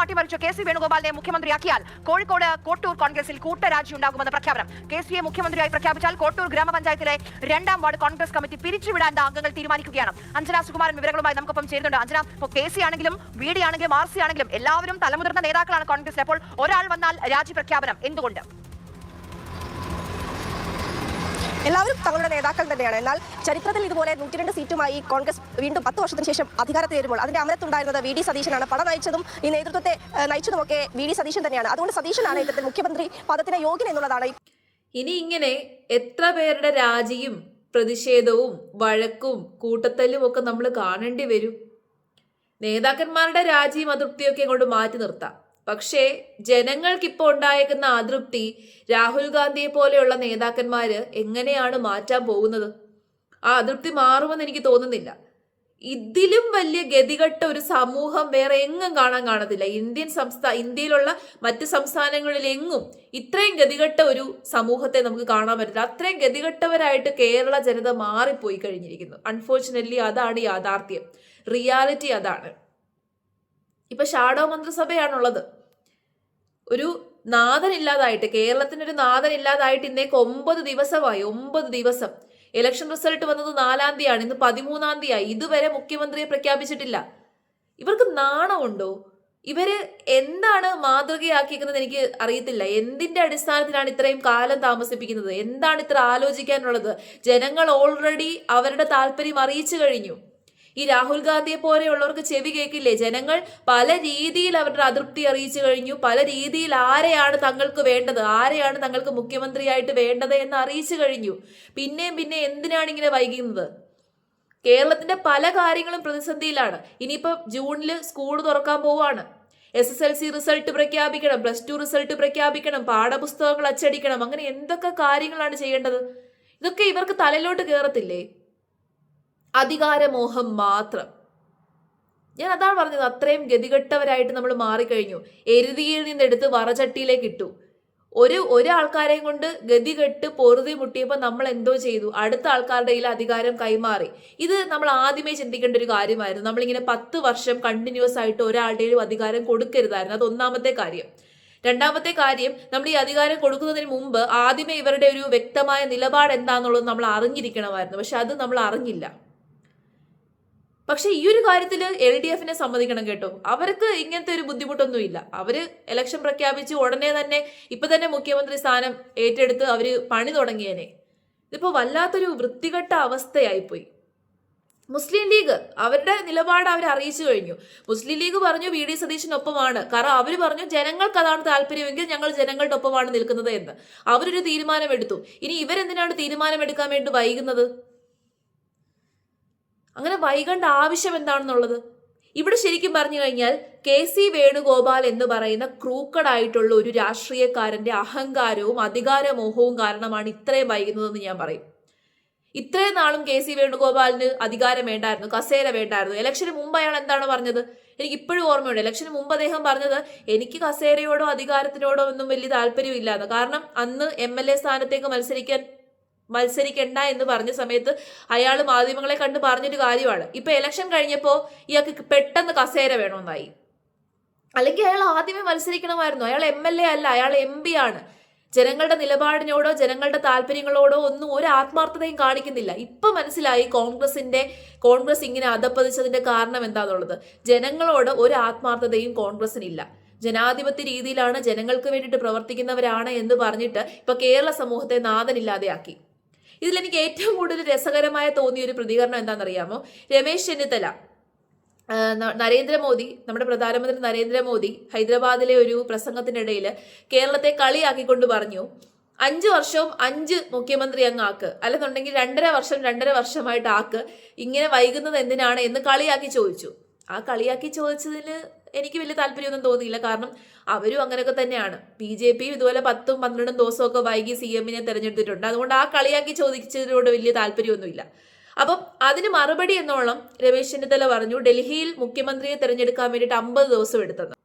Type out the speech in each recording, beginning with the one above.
അട്ടിമറിച്ചു. K C വേണുഗോപാലിനെ മുഖ്യമന്ത്രിയാക്കിയാൽ Kozhikode Kottoor കോൺഗ്രസിൽ കൂട്ടരാജി ഉണ്ടാകുമെന്ന് പ്രഖ്യാപനം. കെ സിയെ മുഖ്യമന്ത്രിയായി പ്രഖ്യാപിച്ചാൽ കോട്ടൂർ ഗ്രാമപഞ്ചായത്തിലെ 2ാം വാർഡ് കോൺഗ്രസ് കമ്മിറ്റി പിരിച്ചുവിടാൻ അംഗങ്ങൾ തീരുമാനിക്കുകയാണ്. അഞ്ജന സുകുമാരൻ വിവരങ്ങളുമായി നമുക്കൊപ്പം ചേരുന്നുണ്ട്. അഞ്ജന, ഇപ്പോൾ കെ സി ആണെങ്കിലും വി ഡി ആണെങ്കിലും ആർ സി ആണെങ്കിലും എല്ലാവരും തലമുതിർന്ന നേതാക്കളാണ് കോൺഗ്രസിൽ. അപ്പോൾ ഒരാൾ വന്നാൽ രാജി പ്രഖ്യാപനം എന്തുകൊണ്ട്? എല്ലാവരും തങ്ങളുടെ നേതാക്കൾ തന്നെയാണ്. എന്നാൽ ചരിത്രത്തിൽ ഇതുപോലെ 102 സീറ്റുമായി കോൺഗ്രസ് വീണ്ടും 10 വർഷത്തിന് ശേഷം അധികാരത്തിൽ വരുമ്പോൾ അതിന്റെ അമരത്തുണ്ടായിരുന്നത് വി ഡി സതീശനാണ്. പട നയിച്ചതും ഈ നേതൃത്വത്തെ നയിച്ചതുമൊക്കെ വി ഡി സതീശൻ തന്നെയാണ്. അതുകൊണ്ട് സതീശനാണ് ഇത്തരത്തിൽ മുഖ്യമന്ത്രി പദത്തിന് യോഗ്യൻ എന്നുള്ളതാണ്. ഇനി ഇങ്ങനെ എത്ര പേരുടെ രാജിയും പ്രതിഷേധവും വഴക്കും കൂട്ടത്തല്ലും ഒക്കെ നമ്മൾ കാണേണ്ടി വരും. നേതാക്കന്മാരുടെ രാജിയും അതൃപ്തിയൊക്കെ കൊണ്ട് മാറ്റി നിർത്താം. പക്ഷേ ജനങ്ങൾക്കിപ്പോൾ ഉണ്ടായേക്കുന്ന അതൃപ്തി രാഹുൽ ഗാന്ധിയെ പോലെയുള്ള നേതാക്കന്മാര് എങ്ങനെയാണ് മാറ്റാൻ പോകുന്നത്? ആ അതൃപ്തി മാറുമെന്ന് എനിക്ക് തോന്നുന്നില്ല. ഇതിലും വലിയ ഗതികെട്ട ഒരു സമൂഹം വേറെ എങ്ങും കാണത്തില്ല. ഇന്ത്യയിലുള്ള മറ്റ് സംസ്ഥാനങ്ങളിലെങ്ങും ഇത്രയും ഗതികെട്ട ഒരു സമൂഹത്തെ നമുക്ക് കാണാൻ പറ്റില്ല. അത്രയും ഗതികെട്ടവരായിട്ട് കേരള ജനത മാറിപ്പോയി കഴിഞ്ഞിരിക്കുന്നു. അൺഫോർച്ചുനേറ്റ്ലി അതാണ് യാഥാർത്ഥ്യം. റിയാലിറ്റി അതാണ്. ഇപ്പൊ ഷാഡോ മന്ത്രിസഭയാണുള്ളത്. ഒരു നാഥനില്ലാതായിട്ട്, കേരളത്തിനൊരു നാഥനില്ലാതായിട്ട് ഇന്നേക്ക് 9 ദിവസമായി. 9 ദിവസം. ഇലക്ഷൻ റിസൾട്ട് വന്നത് 4-ാം തീയതിയാണ്. ഇന്ന് 13-ാം തീയതിയായി. ഇതുവരെ മുഖ്യമന്ത്രിയെ പ്രഖ്യാപിച്ചിട്ടില്ല. ഇവർക്ക് നാണമുണ്ടോ? ഇവര് എന്താണ് മാതൃകയാക്കിയിരിക്കുന്നത് എനിക്ക് അറിയത്തില്ല. എന്തിന്റെ അടിസ്ഥാനത്തിലാണ് ഇത്രയും കാലം താമസിപ്പിക്കുന്നത്? എന്താണ് ഇത്ര ആലോചിക്കാനുള്ളത്? ജനങ്ങൾ ഓൾറെഡി അവരുടെ താല്പര്യം അറിയിച്ചു കഴിഞ്ഞു. ഈ രാഹുൽ ഗാന്ധിയെ പോലെയുള്ളവർക്ക് ചെവി കേൾക്കില്ലേ? ജനങ്ങൾ പല രീതിയിൽ അവരുടെ അതൃപ്തി അറിയിച്ചു കഴിഞ്ഞു. പല രീതിയിൽ ആരെയാണ് തങ്ങൾക്ക് വേണ്ടത്, ആരെയാണ് തങ്ങൾക്ക് മുഖ്യമന്ത്രിയായിട്ട് വേണ്ടത് എന്ന് അറിയിച്ചു കഴിഞ്ഞു. പിന്നെ എന്തിനാണ് ഇങ്ങനെ വൈകുന്നത്? കേരളത്തിന്റെ പല കാര്യങ്ങളും പ്രതിസന്ധിയിലാണ്. ഇനിയിപ്പോ ജൂണിൽ സ്കൂൾ തുറക്കാൻ പോവാണ്. SSLC റിസൾട്ട് പ്രഖ്യാപിക്കണം, +2 റിസൾട്ട് പ്രഖ്യാപിക്കണം, പാഠപുസ്തകങ്ങൾ അച്ചടിക്കണം. അങ്ങനെ എന്തൊക്കെ കാര്യങ്ങളാണ് ചെയ്യേണ്ടത്? ഇതൊക്കെ ഇവർക്ക് തലയിലോട്ട് കയറത്തില്ലേ? അധികാരമോഹം മാത്രം. ഞാൻ അതാണ് പറഞ്ഞത്, അത്രയും നമ്മൾ മാറിക്കഴിഞ്ഞു. എരുതിയിൽ നിന്നെടുത്ത് വറചട്ടിയിലേക്ക് ഇട്ടു. ഒരാൾക്കാരെയും കൊണ്ട് ഗതികെട്ട് പൊറുതി മുട്ടിയപ്പോൾ നമ്മൾ എന്തോ ചെയ്തു? അടുത്ത ആൾക്കാരുടെ കയ്യിൽ അധികാരം കൈമാറി. ഇത് നമ്മൾ ആദ്യമേ ചിന്തിക്കേണ്ട ഒരു കാര്യമായിരുന്നു. നമ്മളിങ്ങനെ 10 വർഷം കണ്ടിന്യൂസ് ആയിട്ട് ഒരാളുടെയും അധികാരം കൊടുക്കരുതായിരുന്നു. അത് ഒന്നാമത്തെ കാര്യം. രണ്ടാമത്തെ കാര്യം, നമ്മൾ ഈ അധികാരം കൊടുക്കുന്നതിന് മുമ്പ് ആദ്യമേ ഇവരുടെ ഒരു വ്യക്തമായ നിലപാട് എന്താണെന്നുള്ളത് നമ്മൾ അറിഞ്ഞിരിക്കണമായിരുന്നു. പക്ഷെ അത് നമ്മൾ അറിഞ്ഞില്ല. പക്ഷെ ഈ ഒരു കാര്യത്തിൽ LDFനെ സമ്മതിക്കണം കേട്ടോ. അവർക്ക് ഇങ്ങനത്തെ ഒരു ബുദ്ധിമുട്ടൊന്നുമില്ല. അവര് ഇലക്ഷൻ പ്രഖ്യാപിച്ച് ഉടനെ തന്നെ ഇപ്പൊ തന്നെ മുഖ്യമന്ത്രി സ്ഥാനം ഏറ്റെടുത്ത് അവര് പണി തുടങ്ങിയേനെ. ഇതിപ്പോ വല്ലാത്തൊരു വൃത്തികെട്ട അവസ്ഥയായിപ്പോയി. മുസ്ലിം ലീഗ് അവരുടെ നിലപാട് അവർ അറിയിച്ചു കഴിഞ്ഞു. മുസ്ലിം ലീഗ് പറഞ്ഞു VD സതീശനൊപ്പമാണ്. കാരണം അവർ പറഞ്ഞു ജനങ്ങൾക്ക് അതാണ് താല്പര്യമെങ്കിൽ ഞങ്ങൾ ജനങ്ങളുടെ ഒപ്പമാണ് നിൽക്കുന്നത് എന്ന്. അവരൊരു തീരുമാനമെടുത്തു. ഇനി ഇവരെന്തിനാണ് തീരുമാനമെടുക്കാൻ വേണ്ടി വൈകുന്നത്? അങ്ങനെ വൈകേണ്ട ആവശ്യം എന്താണെന്നുള്ളത് ഇവിടെ ശരിക്കും പറഞ്ഞു കഴിഞ്ഞാൽ KC വേണുഗോപാൽ എന്ന് പറയുന്ന ക്രൂക്കഡായിട്ടുള്ള ഒരു രാഷ്ട്രീയക്കാരന്റെ അഹങ്കാരവും അധികാരമോഹവും കാരണമാണ് ഇത്രയും വൈകുന്നതെന്ന് ഞാൻ പറയും. ഇത്രയും നാളും KC വേണുഗോപാലിന് അധികാരം വേണ്ടായിരുന്നു, കസേര വേണ്ടായിരുന്നു. ഇലക്ഷന് മുമ്പ് അയാൾ എന്താണ് പറഞ്ഞത്? എനിക്ക് ഇപ്പോഴും ഓർമ്മയുണ്ട്. ഇലക്ഷന് മുമ്പ് അദ്ദേഹം പറഞ്ഞത് എനിക്ക് കസേരയോടോ അധികാരത്തിനോടോ ഒന്നും വലിയ താല്പര്യമില്ലാന്ന്. കാരണം അന്ന് MLA സ്ഥാനത്തേക്ക് മത്സരിക്കണ്ട എന്ന് പറഞ്ഞ സമയത്ത് അയാൾ മാധ്യമങ്ങളെ കണ്ട് പറഞ്ഞൊരു കാര്യമാണ്. ഇപ്പൊ ഇലക്ഷൻ കഴിഞ്ഞപ്പോൾ ഇയാൾക്ക് പെട്ടെന്ന് കസേര വേണമെന്നായി. അല്ലെങ്കിൽ അയാൾ ആദ്യമേ മത്സരിക്കണമായിരുന്നു. അയാൾ MLA അല്ല, അയാൾ MP ആണ്. ജനങ്ങളുടെ നിലപാടിനോടോ ജനങ്ങളുടെ താല്പര്യങ്ങളോടോ ഒന്നും ഒരു ആത്മാർത്ഥതയും കാണിക്കുന്നില്ല. ഇപ്പൊ മനസ്സിലായി കോൺഗ്രസ് ഇങ്ങനെ അധപ്പതിച്ചതിന്റെ കാരണം എന്താണെന്നുള്ളത്. ജനങ്ങളോട് ഒരു ആത്മാർത്ഥതയും കോൺഗ്രസിനില്ല. ജനാധിപത്യ രീതിയിലാണ്, ജനങ്ങൾക്ക് വേണ്ടിയിട്ട് പ്രവർത്തിക്കുന്നവരാണ് എന്ന് പറഞ്ഞിട്ട് ഇപ്പൊ കേരള സമൂഹത്തെ നാഥനില്ലാതെയാക്കി. ഇതിലെനിക്ക് ഏറ്റവും കൂടുതൽ രസകരമായ തോന്നിയ ഒരു പ്രതികരണം എന്താണെന്നറിയാമോ? രമേശ് ചെന്നിത്തല, നമ്മുടെ പ്രധാനമന്ത്രി നരേന്ദ്രമോദി ഹൈദരാബാദിലെ ഒരു പ്രസംഗത്തിനിടയിൽ കേരളത്തെ കളിയാക്കിക്കൊണ്ട് പറഞ്ഞു, 5 വർഷവും 5 മുഖ്യമന്ത്രി അങ്ങ് ആക്ക്, അല്ലെന്നുണ്ടെങ്കിൽ 2.5 വർഷമായിട്ട് ആക്ക്, ഇങ്ങനെ വൈകുന്നത് എന്തിനാണ് എന്ന് കളിയാക്കി ചോദിച്ചു. ആ കളിയാക്കി ചോദിച്ചതിന് എനിക്ക് വലിയ താല്പര്യമൊന്നും തോന്നിയില്ല. കാരണം അവരും അങ്ങനെയൊക്കെ തന്നെയാണ്. BJP ഇതുപോലെ 10-12 ദിവസമൊക്കെ വൈകി CM-നെ തെരഞ്ഞെടുത്തിട്ടുണ്ട്. അതുകൊണ്ട് ആ കളിയാക്കി ചോദിച്ചതിനോട് വലിയ താല്പര്യമൊന്നുമില്ല. അപ്പം അതിന് മറുപടി എന്നോളം രമേശ് ചെന്നിത്തല പറഞ്ഞു, ഡൽഹിയിൽ മുഖ്യമന്ത്രിയെ തെരഞ്ഞെടുക്കാൻ വേണ്ടിയിട്ട് 50 ദിവസം എടുത്തെന്ന്.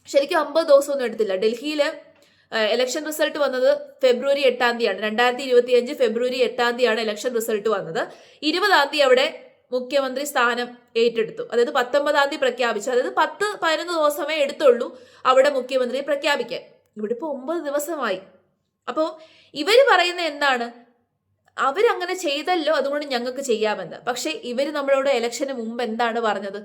ശരിക്കും 50 ദിവസമൊന്നും എടുത്തില്ല. ഡൽഹിയിൽ ഇലക്ഷൻ റിസൾട്ട് വന്നത് ഫെബ്രുവരി 8-ാം തീയതിയാണ്. 2025 ഫെബ്രുവരി 8-ാം തീയതിയാണ് ഇലക്ഷൻ റിസൾട്ട് വന്നത്. 20-ാം തീയതി അവിടെ മുഖ്യമന്ത്രി സ്ഥാനം ഏറ്റെടുത്തു. അതായത് 19-ാം തീയതി പ്രഖ്യാപിച്ചു. അതായത് 10-11 ദിവസമേ എടുത്തുള്ളൂ അവിടെ മുഖ്യമന്ത്രിയെ പ്രഖ്യാപിക്കാൻ. ഇവിടെ ഇപ്പോൾ 9 ദിവസമായി. അപ്പോൾ ഇവര് പറയുന്ന എന്താണ്? അവരങ്ങനെ ചെയ്തല്ലോ, അതുകൊണ്ട് ഞങ്ങൾക്ക് ചെയ്യാമെന്ന്. പക്ഷെ ഇവര് നമ്മളോട് ഇലക്ഷന് മുമ്പ് എന്താണ് പറഞ്ഞത്?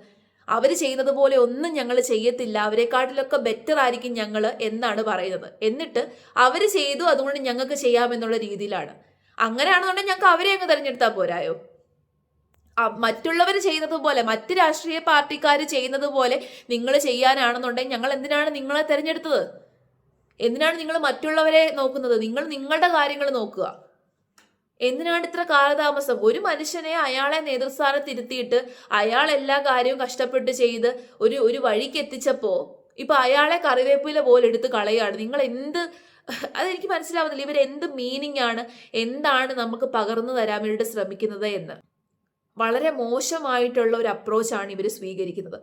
അവർ ചെയ്യുന്നത് പോലെ ഒന്നും ഞങ്ങൾ ചെയ്യത്തില്ല, അവരെക്കാട്ടിലൊക്കെ ബെറ്റർ ആയിരിക്കും ഞങ്ങൾ എന്നാണ് പറയുന്നത്. എന്നിട്ട് അവർ ചെയ്തു, അതുകൊണ്ട് ഞങ്ങൾക്ക് ചെയ്യാമെന്നുള്ള രീതിയിലാണ്. അങ്ങനെയാണെന്നുണ്ടെങ്കിൽ ഞങ്ങൾക്ക് അവരെ അങ്ങ് തെരഞ്ഞെടുത്താൽ പോരായോ? മറ്റുള്ളവർ ചെയ്യുന്നത് പോലെ, മറ്റ് രാഷ്ട്രീയ പാർട്ടിക്കാർ ചെയ്യുന്നത് പോലെ നിങ്ങൾ ചെയ്യാനാണെന്നുണ്ടെങ്കിൽ ഞങ്ങൾ എന്തിനാണ് നിങ്ങളെ തെരഞ്ഞെടുത്തത്? എന്തിനാണ് നിങ്ങൾ മറ്റുള്ളവരെ നോക്കുന്നത്? നിങ്ങൾ നിങ്ങളുടെ കാര്യങ്ങൾ നോക്കുക. എന്തിനാണ് ഇത്ര കാലതാമസം? ഒരു മനുഷ്യനെ അയാളെ നേതൃസ്ഥാനത്ത് ഇരുത്തിയിട്ട് അയാൾ എല്ലാ കാര്യവും കഷ്ടപ്പെട്ട് ചെയ്ത് ഒരു വഴിക്ക് എത്തിച്ചപ്പോ ഇപ്പൊ അയാളെ കറിവേപ്പില പോലെ എടുത്ത് കളയാണ്. നിങ്ങൾ അതെനിക്ക് മനസ്സിലാവുന്നില്ല. ഇവരെന്ത് മീനിങ് ആണ്, എന്താണ് നമുക്ക് പകർന്നു തരാൻ വേണ്ടിയിട്ട് ശ്രമിക്കുന്നത് എന്ന്. വളരെ മോശമായിട്ടുള്ള ഒരു അപ്രോച്ചാണ് ഇവർ സ്വീകരിക്കുന്നത്.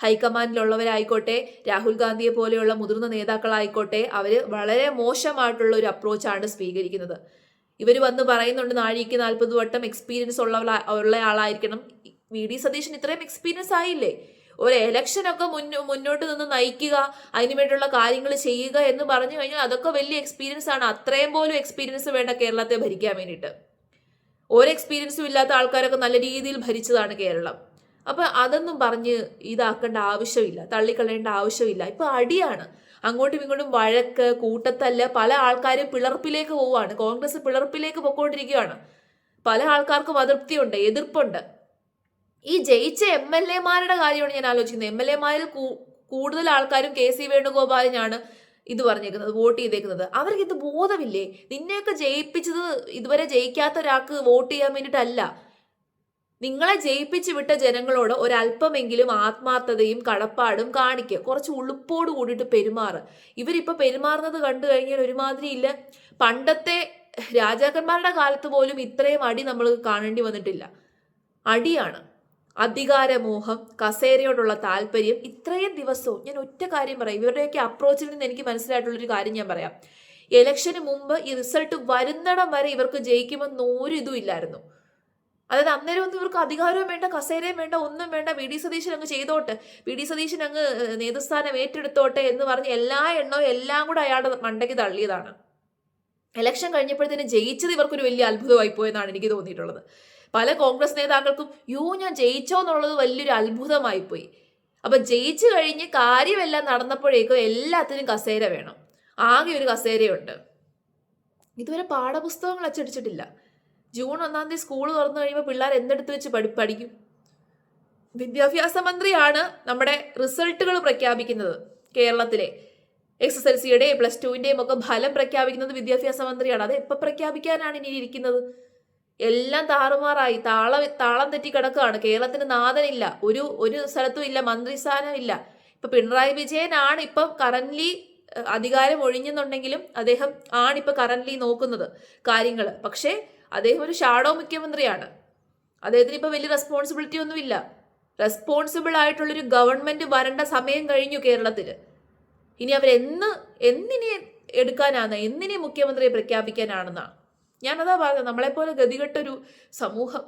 ഹൈക്കമാൻഡിലുള്ളവരായിക്കോട്ടെ, രാഹുൽ ഗാന്ധിയെ പോലെയുള്ള മുതിർന്ന നേതാക്കളായിക്കോട്ടെ, അവർ വളരെ മോശമായിട്ടുള്ള ഒരു അപ്രോച്ചാണ് സ്വീകരിക്കുന്നത്. ഇവർ വന്ന് പറയുന്നുണ്ട് 40 വട്ടം എക്സ്പീരിയൻസ് ഉള്ള ആളായിരിക്കണം. വി.ഡി. സതീശൻ ഇത്രയും എക്സ്പീരിയൻസ് ആയില്ലേ? ഒരു എലക്ഷനൊക്കെ മുന്നോട്ട് നിന്ന് നയിക്കുക, അതിനുവേണ്ടിയുള്ള കാര്യങ്ങൾ ചെയ്യുക എന്ന് പറഞ്ഞു കഴിഞ്ഞാൽ അതൊക്കെ വലിയ എക്സ്പീരിയൻസ് ആണ്. അത്രയും പോലും എക്സ്പീരിയൻസ് വേണ്ട കേരളത്തെ ഭരിക്കാൻ വേണ്ടിയിട്ട്. ഒരു എക്സ്പീരിയൻസും ഇല്ലാത്ത ആൾക്കാരൊക്കെ നല്ല രീതിയിൽ ഭരിച്ചതാണ് കേരളം. അപ്പൊ അതൊന്നും പറഞ്ഞ് ഇതാക്കേണ്ട ആവശ്യമില്ല, തള്ളിക്കളയേണ്ട ആവശ്യമില്ല. ഇപ്പൊ അടിയാണ്, അങ്ങോട്ടും ഇങ്ങോട്ടും വഴക്ക്, കൂട്ടത്തല്ല. പല ആൾക്കാരും പിളർപ്പിലേക്ക് പോവുകയാണ്. കോൺഗ്രസ് പിളർപ്പിലേക്ക് പൊക്കോണ്ടിരിക്കുകയാണ്. പല ആൾക്കാർക്കും അതൃപ്തിയുണ്ട്, എതിർപ്പുണ്ട്. ഈ ജയിച്ച MLA-മാരുടെ കാര്യമാണ് ഞാൻ ആലോചിക്കുന്നത്. MLA-മാരിൽ കൂടുതൽ ആൾക്കാരും KC വേണുഗോപാലിനാണ് ഇത് പറഞ്ഞേക്കുന്നത്, വോട്ട് ചെയ്തേക്കുന്നത്. അവർക്ക് ഇത് ബോധമില്ലേ? നിന്നെയൊക്കെ ജയിപ്പിച്ചത് ഇതുവരെ ജയിക്കാത്ത ഒരാൾക്ക് വോട്ട് ചെയ്യാൻ വേണ്ടിയിട്ടല്ല. നിങ്ങളെ ജയിപ്പിച്ചു വിട്ട ജനങ്ങളോട് ഒരല്പമെങ്കിലും ആത്മാർത്ഥതയും കടപ്പാടും കാണിക്കുക. കുറച്ച് ഉളുപ്പോട് കൂടിയിട്ട് പെരുമാറ്. ഇവരിപ്പോൾ പെരുമാറുന്നത് കണ്ടു കഴിഞ്ഞാൽ ഒരുമാതിരി ഇല്ല. പണ്ടത്തെ രാജാക്കന്മാരുടെ കാലത്ത് പോലും ഇത്രയും അടി നമ്മൾ കാണേണ്ടി വന്നിട്ടില്ല. അടിയാണ്. അധികാരമോഹം, കസേരയോടുള്ള താല്പര്യം. ഇത്രയും ദിവസവും ഞാൻ ഒറ്റ കാര്യം പറയാം, ഇവരുടെയൊക്കെ അപ്രോച്ചിൽ നിന്ന് എനിക്ക് മനസ്സിലായിട്ടുള്ളൊരു കാര്യം ഞാൻ പറയാം. ഇലക്ഷന് മുമ്പ് ഈ റിസൾട്ട് വരുന്നിടം വരെ ഇവർക്ക് ജയിക്കുമെന്ന് ഒരു ഇതും ഇല്ലായിരുന്നു. അതായത് അന്നേരം ഒന്നും ഇവർക്ക് അധികാരവും വേണ്ട, കസേരയും വേണ്ട, ഒന്നും വേണ്ട. വി.ഡി. സതീശൻ അങ്ങ് ചെയ്തോട്ടെ, വി.ഡി. സതീശൻ അങ്ങ് നേതൃസ്ഥാനം ഏറ്റെടുത്തോട്ടെ എന്ന് പറഞ്ഞ് എല്ലാ എണ്ണവും എല്ലാം കൂടെ അയാളുടെ മണ്ടയ്ക്ക് തള്ളിയതാണ്. ഇലക്ഷൻ കഴിഞ്ഞപ്പോഴത്തേനും ജയിച്ചത് ഇവർക്കൊരു വലിയ അത്ഭുതമായി പോയെന്നാണ് എനിക്ക് തോന്നിയിട്ടുള്ളത്. പല കോൺഗ്രസ് നേതാക്കൾക്കും ഞാൻ ജയിച്ചോ എന്നുള്ളത് വലിയൊരു അത്ഭുതമായി പോയി. അപ്പൊ ജയിച്ചു കഴിഞ്ഞ് കാര്യമെല്ലാം നടന്നപ്പോഴേക്കും എല്ലാത്തിനും കസേര വേണം. ആകെ ഒരു കസേരയുണ്ട്. ഇതുവരെ പാഠപുസ്തകങ്ങൾ അച്ചടിച്ചിട്ടില്ല. ജൂൺ 1-ാം തീയതി സ്കൂൾ തുറന്നു കഴിയുമ്പോൾ പിള്ളേർ എന്തെടുത്ത് വെച്ച് പഠിക്കും? വിദ്യാഭ്യാസ മന്ത്രിയാണ് നമ്മുടെ റിസൾട്ടുകൾ പ്രഖ്യാപിക്കുന്നത്. കേരളത്തിലെ SSLC-യുടെയും +2-ന്റെയും ഒക്കെ ഫലം പ്രഖ്യാപിക്കുന്നത് വിദ്യാഭ്യാസ മന്ത്രിയാണ്. അത് എപ്പോൾ പ്രഖ്യാപിക്കാനാണ് ഇനി ഇരിക്കുന്നത്? എല്ലാം താറുമാറായി, താളം തെറ്റി കിടക്കുകയാണ്. കേരളത്തിന് നാഥനില്ല, ഒരു സ്ഥലത്തും ഇല്ല, മന്ത്രിസ്ഥാനം ഇല്ല. ഇപ്പൊ പിണറായി വിജയനാണ് ഇപ്പം കറന്റ്ലി അധികാരം ഒഴിഞ്ഞെന്നുണ്ടെങ്കിലും അദ്ദേഹം ആണിപ്പോൾ കറന്റ്ലി നോക്കുന്നത് കാര്യങ്ങൾ. പക്ഷേ അദ്ദേഹം ഒരു ഷാഡോ മുഖ്യമന്ത്രിയാണ്. അദ്ദേഹത്തിന് ഇപ്പൊ വലിയ റെസ്പോൺസിബിലിറ്റി ഒന്നുമില്ല. റെസ്പോൺസിബിൾ ആയിട്ടുള്ളൊരു ഗവൺമെന്റ് വരേണ്ട സമയം കഴിഞ്ഞു കേരളത്തിൽ. ഇനി എന്നിനി എടുക്കാനാണ്, എന്നിനി മുഖ്യമന്ത്രിയെ പ്രഖ്യാപിക്കാനാണെന്നാണ് ഞാനതാ പറഞ്ഞത്. നമ്മളെപ്പോലെ ഗതികെട്ടൊരു സമൂഹം